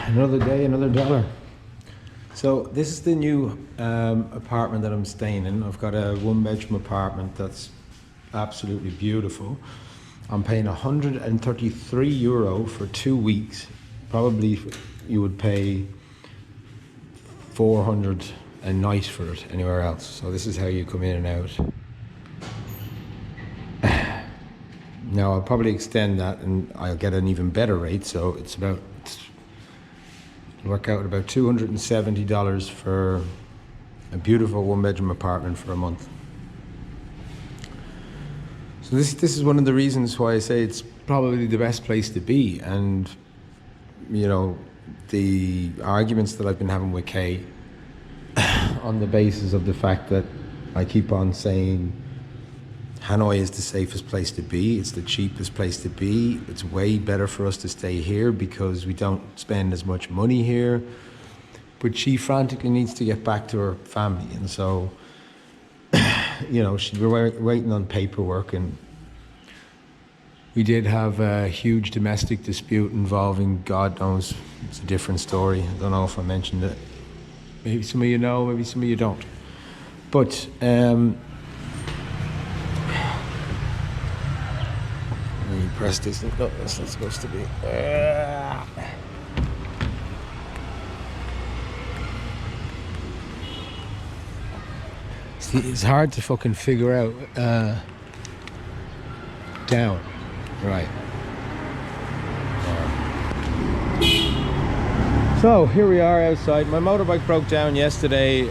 Another day, another dollar. So this is the new apartment that I'm staying in. I've got a one-bedroom apartment that's absolutely beautiful. I'm paying €133 for 2 weeks. Probably you would pay 400 a night for it anywhere else. So this is how you come in and out. Now I'll probably extend that and I'll get an even better rate. So it'll work out at about $270 for a beautiful one-bedroom apartment for a month. So this is one of the reasons why I say it's probably the best place to be. And you know, the arguments that I've been having with Kay on the basis of the fact that I keep on saying Hanoi is the safest place to be, it's the cheapest place to be, it's way better for us to stay here because we don't spend as much money here. But she frantically needs to get back to her family, and so you know, we're waiting on paperwork, and we did have a huge domestic dispute involving God knows, it's a different story. I don't know if I mentioned it. Maybe some of you know, maybe some of you don't. But let me press this. No, that's not supposed to be. See, it's hard to fucking figure out down. Right. So here we are outside. My motorbike broke down yesterday.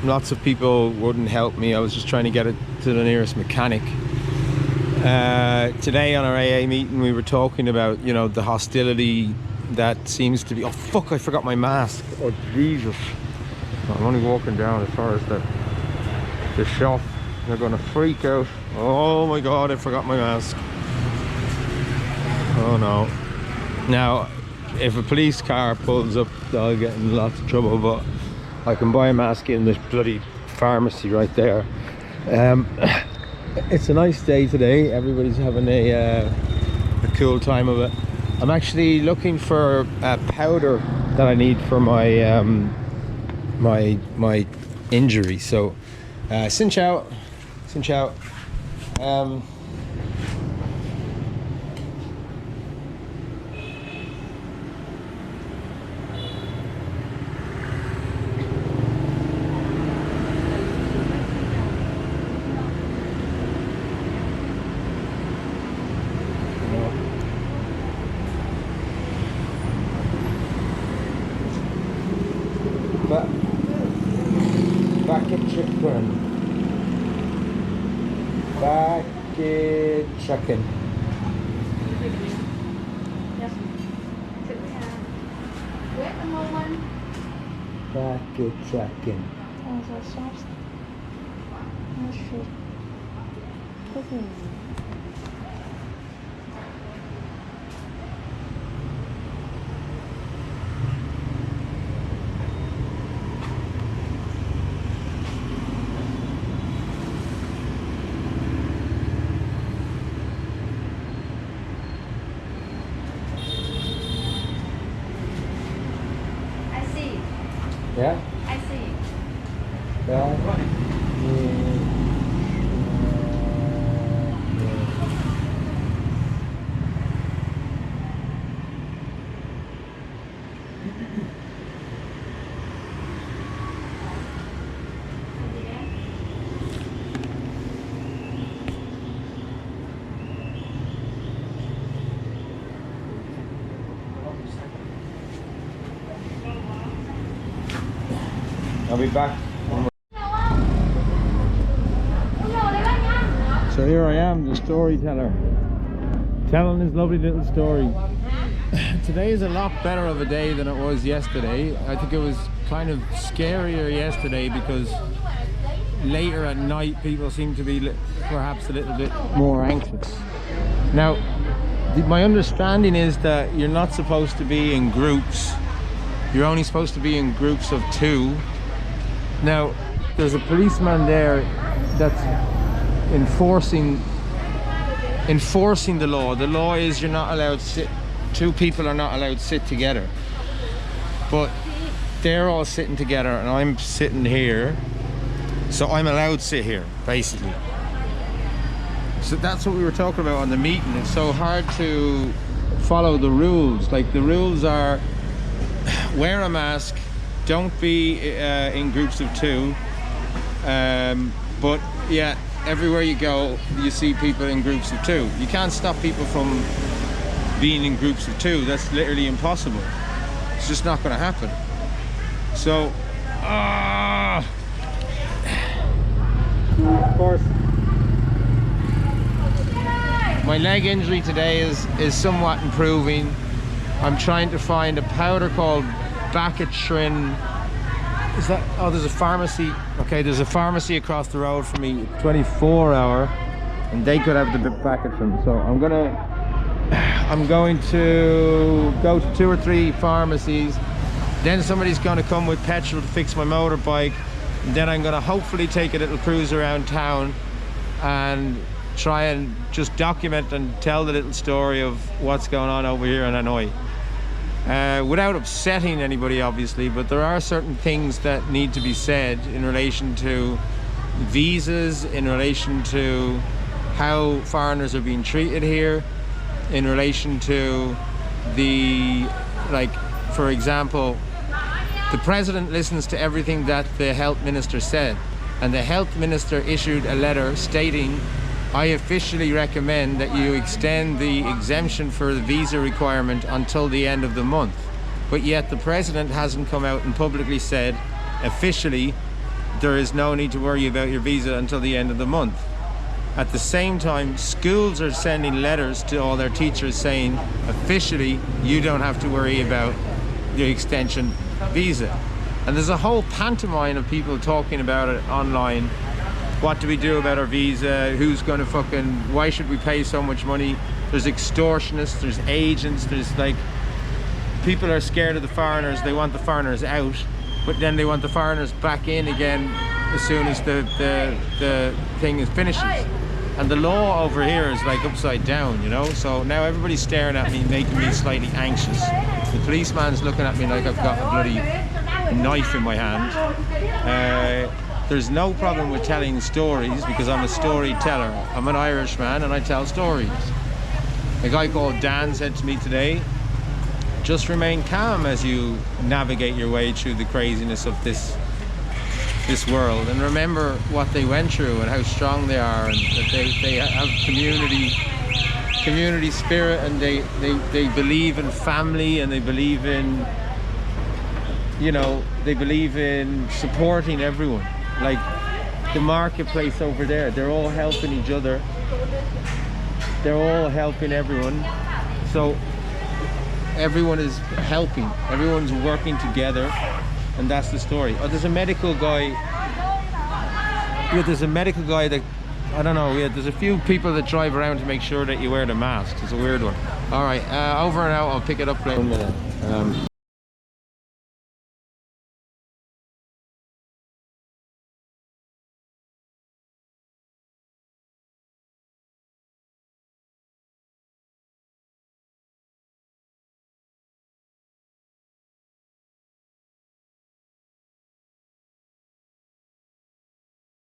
Lots of people wouldn't help me. I was just trying to get it to the nearest mechanic. Today on our AA meeting we were talking about, you know, the hostility that seems to be... Oh fuck, I forgot my mask. Oh Jesus. I'm only walking down as far as the shop. They're gonna freak out. Oh my god, I forgot my mask. Oh no. Now, if a police car pulls up, I'll get in lots of trouble, but I can buy a mask in this bloody pharmacy right there. It's a nice day today. Everybody's having a cool time of it. I'm actually looking for a powder that I need for my my injury. So, xin chào. Xin chào. Chicken. Bucket chicken. Yeah? I see. Yeah. I'll be back. So here I am, the storyteller, telling this lovely little story. Today is a lot better of a day than it was yesterday. I think it was kind of scarier yesterday because later at night people seem to be perhaps a little bit more anxious. Now, my understanding is that you're not supposed to be in groups. You're only supposed to be in groups of 2. Now, there's a policeman there that's enforcing the law. The law is you're not allowed to sit, 2 people are not allowed to sit together. but they're all sitting together and I'm sitting here, so I'm allowed to sit here basically. So that's what we were talking about on the meeting. It's so hard to follow the rules. Like, the rules are wear a mask, don't be in groups of 2, but yeah, everywhere you go you see people in groups of 2. You can't stop people from being in groups of 2. That's literally impossible. It's just not going to happen. So of course, my leg injury today is somewhat improving. I'm trying to find a powder called Bacitrin. Is that, oh, there's a pharmacy. Okay, there's a pharmacy across the road from me, 24-hour, and they could have the Bacitrin. So I'm going to go to 2 or 3 pharmacies. Then somebody's going to come with petrol to fix my motorbike. And then I'm going to hopefully take a little cruise around town and try and just document and tell the little story of what's going on over here in Hanoi. Without upsetting anybody, obviously, but there are certain things that need to be said in relation to visas, in relation to how foreigners are being treated here, in relation to the, like, for example, the president listens to everything that the health minister said, and the health minister issued a letter stating, I officially recommend that you extend the exemption for the visa requirement until the end of the month. But yet the president hasn't come out and publicly said, officially, there is no need to worry about your visa until the end of the month. At the same time, schools are sending letters to all their teachers saying, officially, you don't have to worry about the extension visa. And there's a whole pantomime of people talking about it online. What do we do about our visa? Who's going to fucking, why should we pay so much money? There's extortionists, there's agents, there's like, people are scared of the foreigners. They want the foreigners out, but then they want the foreigners back in again as soon as the thing is finishes. And the law over here is like upside down, you know? So now everybody's staring at me, making me slightly anxious. The policeman's looking at me like I've got a bloody knife in my hand. There's no problem with telling stories because I'm a storyteller. I'm an Irishman and I tell stories. A guy called Dan said to me today, just remain calm as you navigate your way through the craziness of this world, and remember what they went through and how strong they are, and that they have community spirit, and they believe in family, and they believe in, you know, they believe in supporting everyone. Like the marketplace over there, they're all helping each other, they're all helping everyone, so everyone is helping, everyone's working together, and that's the story. Oh, there's a medical guy, there's a medical guy that, I don't know, there's a few people that drive around to make sure that you wear the mask. It's a weird one. All right, over and out, I'll pick it up later. 1 minute.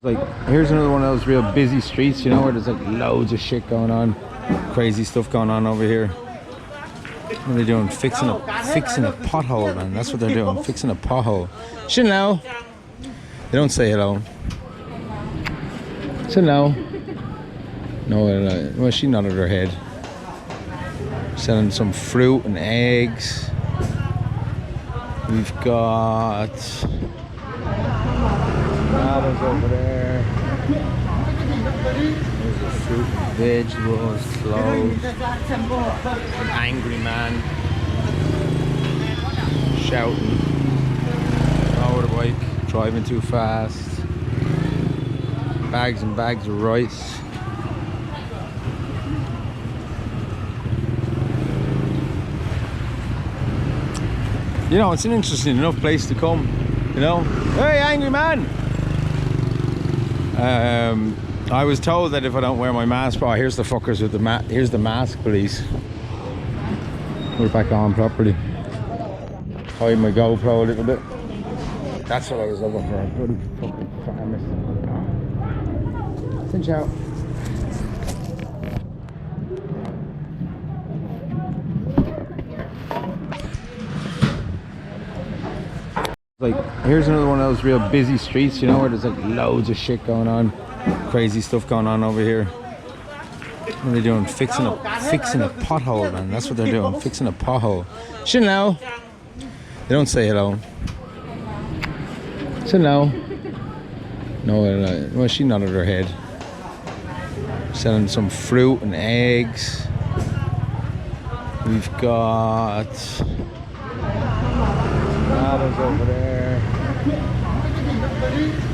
Like, here's another one of those real busy streets, you know, where there's like loads of shit going on, crazy stuff going on over here. What are they doing? Fixing a pothole, man. That's what they're doing, fixing a pothole. Xin Lao. They don't say hello. Xin Lao. No, well, she nodded her head. Selling some fruit and eggs. We've got tomatoes over there. There's the fruit and vegetables, clothes. An angry man shouting. Motorbike, driving too fast. Bags and bags of rice. You know, it's an interesting enough place to come, you know. Hey, angry man! I was told that if I don't wear my mask, oh, here's the fuckers with the here's the mask police. We're back on properly. hide my GoPro a little bit. That's what I was looking for. Bloody fucking farmers. Cinch out. Like, here's another one of those real busy streets, you know, where there's like loads of shit going on, crazy stuff going on over here. What are they doing? Fixing a pothole, man. That's what they're doing. Fixing a pothole. Hello. They don't say hello. Hello. No, well, she nodded her head. Selling some fruit and eggs. We've got tomatoes over there.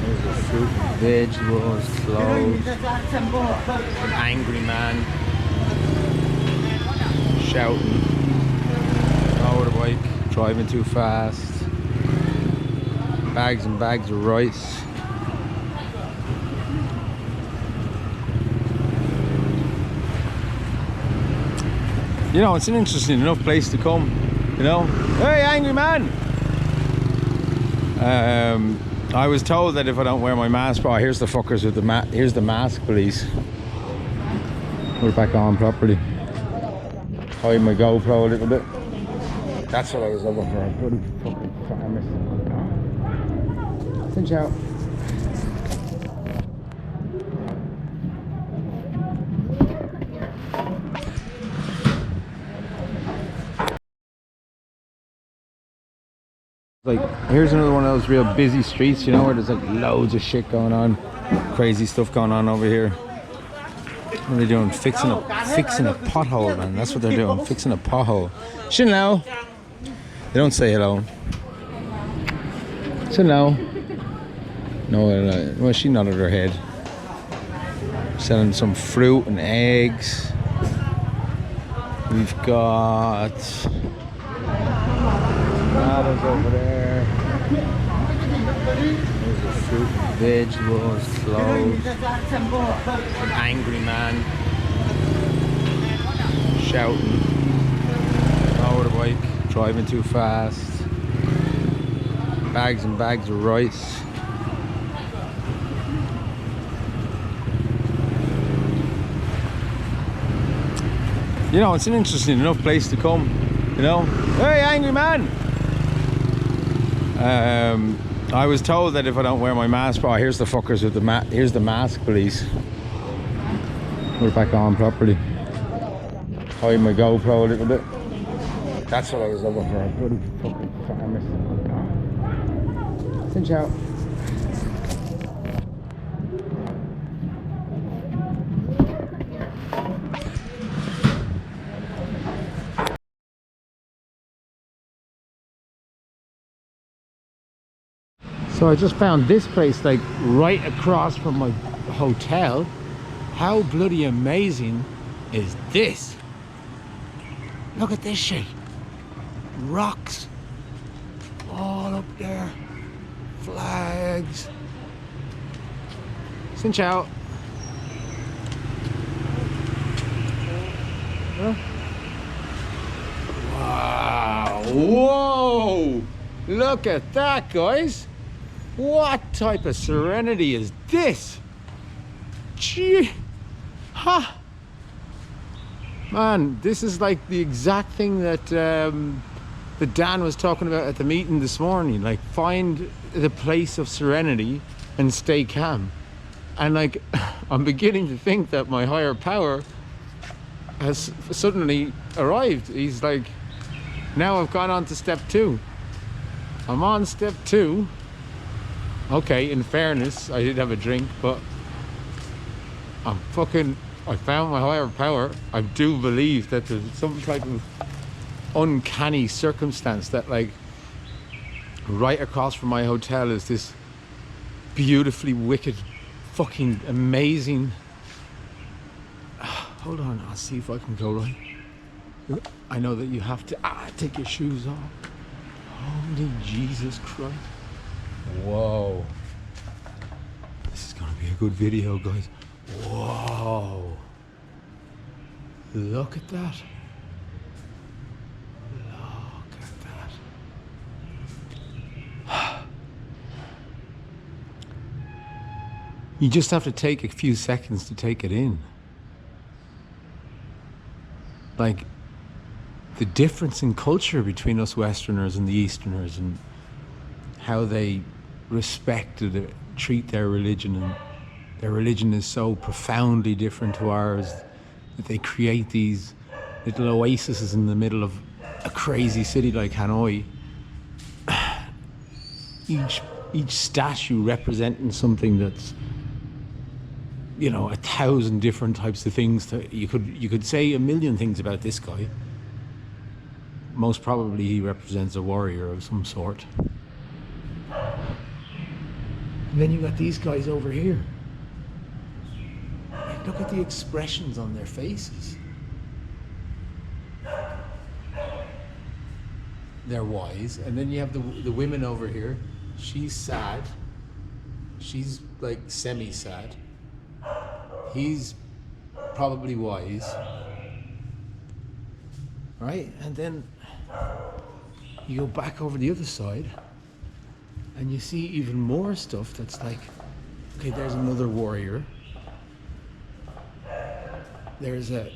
There's the fruit and vegetables, clothes. An angry man shouting. Motorbike, driving too fast. Bags and bags of rice. You know, it's an interesting enough place to come, you know. Hey, angry man! I was told that if I don't wear my mask, oh, here's the fuckers with the here's the mask police. We're back on properly. Hide my GoPro a little bit. That's what I was looking for. Bloody fucking farmers. Cinch out. Like, here's another one of those real busy streets, you know, where there's like loads of shit going on, crazy stuff going on over here. What are they doing? Fixing a pothole, man. That's what they're doing. Fixing a pothole. Hello. They don't say hello. Hello. No, well, she nodded her head. Selling some fruit and eggs. We've got tomatoes over there. There's the fruit and vegetables, clothes. An angry man shouting. Motorbike, driving too fast. Bags and bags of rice. You know, it's an interesting enough place to come, you know. Hey, angry man! I was told that if I don't wear my mask, oh, here's the fuckers with the here's the mask police. We're back on properly. Hide my GoPro a little bit. That's what I was looking for. Bloody fucking farmers. Cinch out. So I just found this place like right across from my hotel. How bloody amazing is this? Look at this shit. Rocks all up there. Flags. Cinch out. Huh? Wow. Whoa. Look at that, guys. What type of serenity is this? Gee, ha! Man, this is like the exact thing that that Dan was talking about at the meeting this morning. Like, find the place of serenity and stay calm. And like, I'm beginning to think that my higher power has suddenly arrived. He's like, now I've gone on to step 2. I'm on step 2. Okay, in fairness, I did have a drink, but I found my higher power. I do believe that there's some type of uncanny circumstance that, like, right across from my hotel is this beautifully wicked, fucking amazing. Hold on, I'll see if I can go right. I know that you have to take your shoes off. Holy Jesus Christ. Whoa. This is gonna be a good video, guys. Whoa. Look at that. Look at that. You just have to take a few seconds to take it in. Like, the difference in culture between us Westerners and the Easterners, and how they respect and treat their religion, and their religion is so profoundly different to ours that they create these little oases in the middle of a crazy city like Hanoi. Each statue representing something that's, you know, 1,000 different types of things. You could say a million things about this guy. Most probably he represents a warrior of some sort. And then you got these guys over here. And look at the expressions on their faces. They're wise. And then you have the women over here. She's sad. She's like semi-sad. He's probably wise. Right? And then you go back over the other side and you see even more stuff that's like, okay, there's another warrior. There's a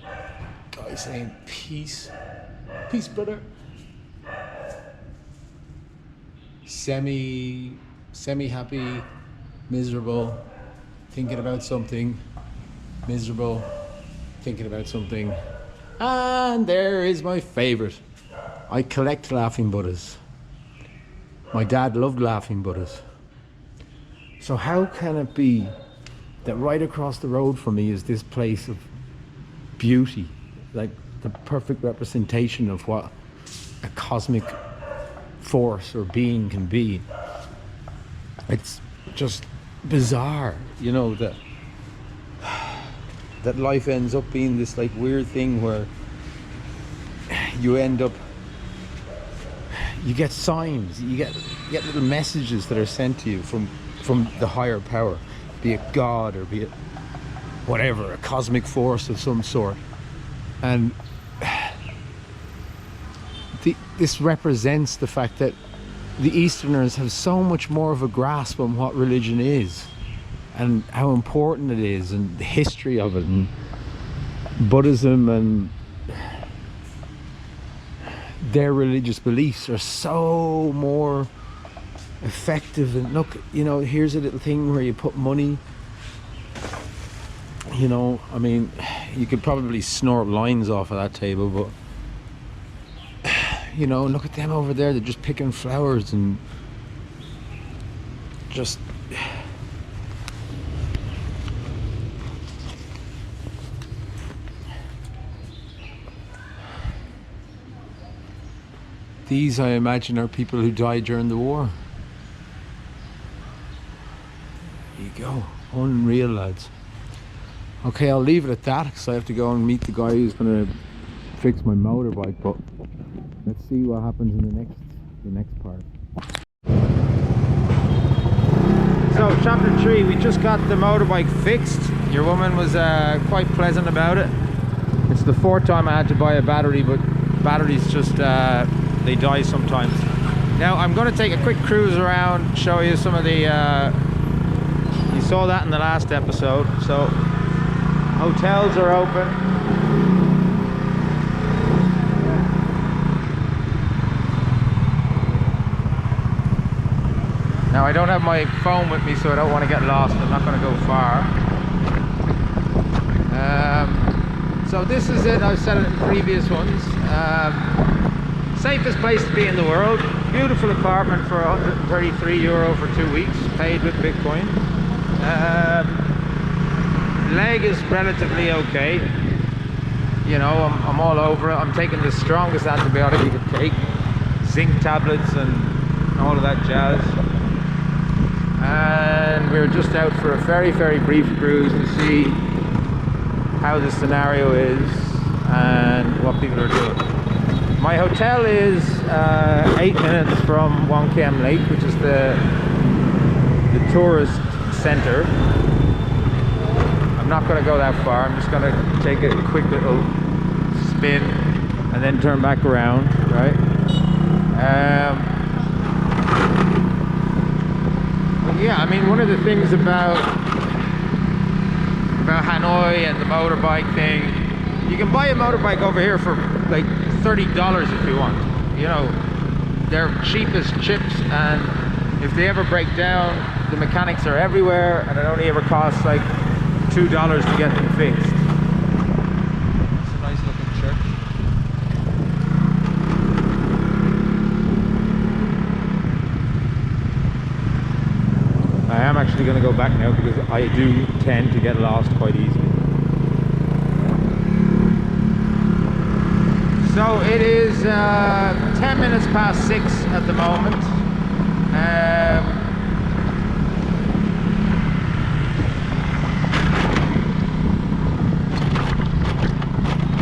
guy saying, peace. Peace, brother. Semi-happy, miserable, thinking about something, miserable, thinking about something. And there is my favorite. I collect laughing Buddhas. My dad loved laughing Buddhas. So how can it be that right across the road from me is this place of beauty, like the perfect representation of what a cosmic force or being can be? It's just bizarre, you know, that life ends up being this like weird thing where you end up, you get signs, you get little messages that are sent to you from the higher power, be it God or be it whatever, a cosmic force of some sort. And this represents the fact that the Easterners have so much more of a grasp on what religion is and how important it is, and the history of it, and Buddhism and their religious beliefs are so more effective. And look, you know, here's a little thing where you put money, you know, I mean, you could probably snort lines off of that table, but you know, look at them over there, they're just picking flowers and just these, I imagine, are people who died during the war. There you go. Unreal, lads. Okay, I'll leave it at that because I have to go and meet the guy who's going to fix my motorbike, but let's see what happens in the next part. So, chapter 3, we just got the motorbike fixed. Your woman was quite pleasant about it. It's the 4th time I had to buy a battery, but batteries just they die sometimes. Now I'm going to take a quick cruise around, show you some of the you saw that in the last episode. So hotels are open. Now I don't have my phone with me, so I don't want to get lost. I'm not going to go far. So this is it. I've said it in previous ones. Safest place to be in the world. Beautiful apartment for €133 for 2 weeks, paid with Bitcoin. Leg is relatively okay. You know, I'm all over it. I'm taking the strongest antibiotic you could take, zinc tablets and all of that jazz. And we're just out for a very, very brief cruise to see how the scenario is and what people are doing. My hotel is 8 minutes from Wong Kiem Lake, which is the tourist center. I'm not going to go that far. I'm just going to take a quick little spin and then turn back around, right? Yeah, I mean, one of the things about about Hanoi and the motorbike thing. You can buy a motorbike over here for like $30 if you want. You know, they're cheap as chips, and if they ever break down, the mechanics are everywhere, and it only ever costs like $2 to get them fixed. It's a nice looking church. I am actually going to go back now because I do tend to get lost quite easily. So it is 10 minutes past 6 at the moment.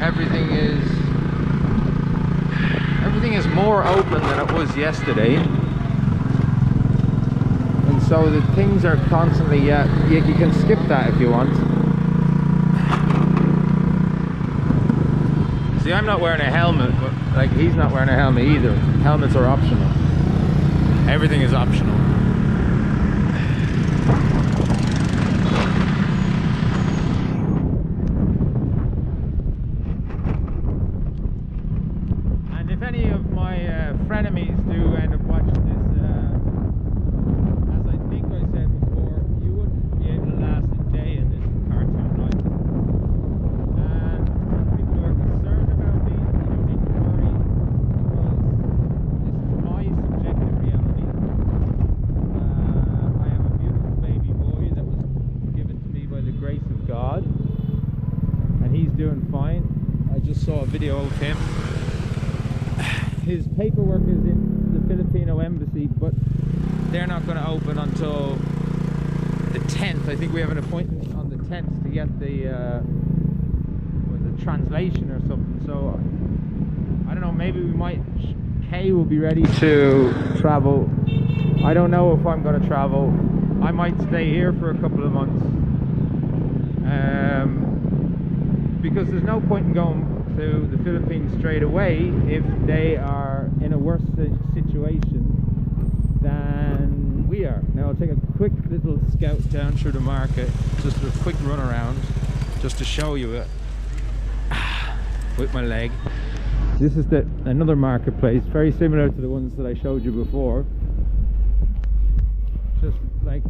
Everything is more open than it was yesterday. And so the things are constantly, you can skip that if you want. See, I'm not wearing a helmet, but like he's not wearing a helmet either. Helmets are optional. Everything is optional. And if any of my frenemies do end up watching this, as I think I said before, you wouldn't be able to last a day in this cartoon life. And people who are concerned about me, you don't need to worry, because this is my subjective reality. I am a beautiful baby boy that was given to me by the grace of God, and he's doing fine. I just saw a video of him. His paperwork is in the Filipino embassy, but they're not going to open until the 10th. I think we have an appointment on the 10th to get the translation or something. So I don't know, maybe we might, Kay will be ready to travel. I don't know if I'm going to travel. I might stay here for a couple of months, because there's no point in going to the Philippines straight away if they are in a worse situation than we are. Now I'll take a quick little scout down through the market, just a quick run around, just to show you it with my leg. This is another marketplace, very similar to the ones that I showed you before. Just like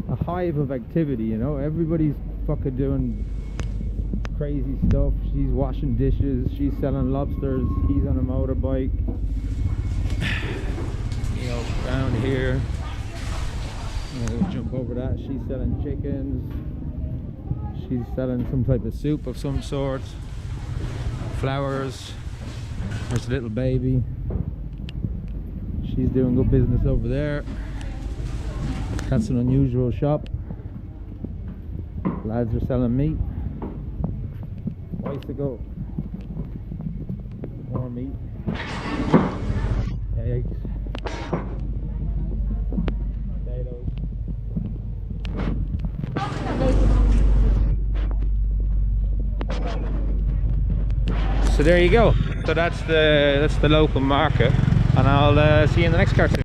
a hive of activity, you know, everybody's fucking doing crazy stuff. She's washing dishes, she's selling lobsters, he's on a motorbike. You know, down here, we'll jump over that. She's selling chickens, she's selling some type of soup of some sort, flowers. There's a little baby, she's doing good business over there. That's an unusual shop. Lads are selling meat. Twice to go. More meat. Eggs. Potatoes. So there you go. So that's the local market, and I'll see you in the next cartoon.